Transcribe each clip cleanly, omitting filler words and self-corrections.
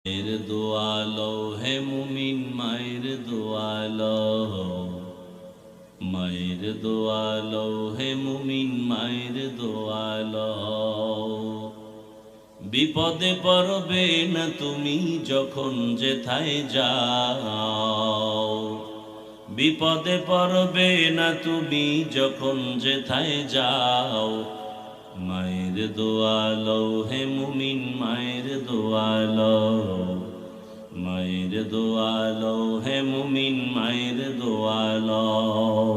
মায়ের দোয়া লও হে মুমিন, মায়ের দোয়া লও, মায়ের দোয়া লও হে মুমিন, মায়ের দোয়া লও। বিপদে পড়বে না তুমি যখন যেথায় যাও, বিপদে পড়বে না তুমি যখন যেথায় যাও। মায়ের দোয়া লও হে মুমিন, মায়ের দোয়া লও, মায়ের দোয়া লও হে মুমিন, মায়ের দোয়া লও।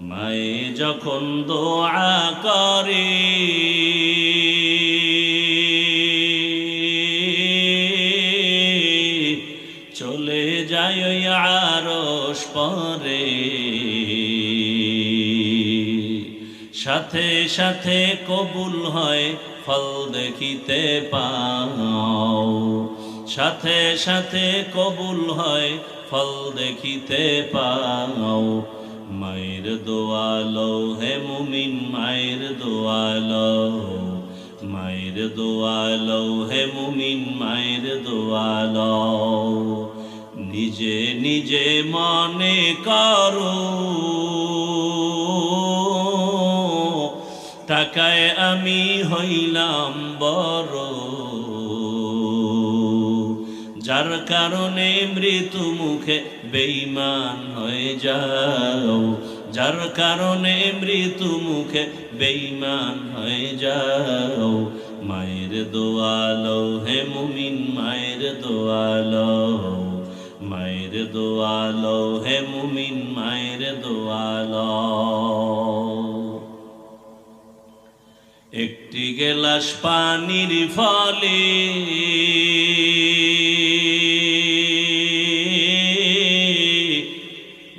মায়ে যখন দোয়া করে চলে যায় ওই আরশ পরে, সাথে সাথে কবুল হয় ফল দেখিতে পাও, সাথে সাথে কবুল হয় ফল দেখিতে পাও। মায়ের দোয়া লও হে মুমিন, মায়ের দোয়া লও, মায়ের দোয়া লও হে মুমিন, মায়ের দোয়া লও। নিজে নিজে মনে করো টাকায় আমি হইলাম বড়, যার কারণে মৃত্যু মুখে বেঈমান হয়ে যাও, যার কারণে মৃত্যু মুখে বেঈমান হয়ে যাও। মায়ের দোয়া লও হে মুমিন, মায়ের দোয়া লও, মায়ের দোয়া লও হে মুমিন, মায়ের দোয়া লও। একটি গেলাস পানির ফলে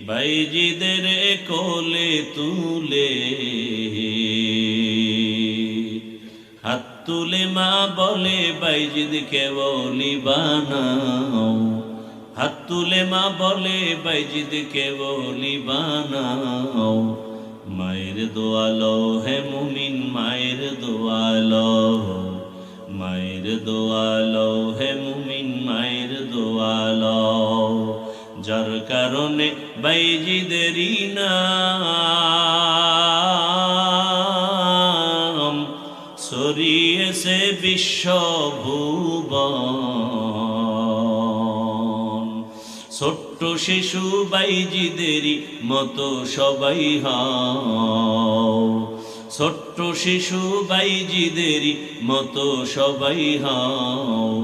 বাইজিদের কোলে তুলে, হাত তুলে মা বলে বাইজিদকে ওলি বানাও, হাত তুলে মা বলে বাইজিদকে ওলি বানাও। মায়ের দোয়া লও হে মুমিন, মায়ের দোয়া লও, মায়ের দোয়া লও হে মুমিন, মায়ের দোয়া লও। যার কারণে বাইজিদেরই নাম ছড়িয়েছে বিশ্বভুবন। ছোট্ট শিশু বাইজিদেরই মতো সবাই হও, ছোট্ট শিশু বাইজিদেরই মতো সবাই হও।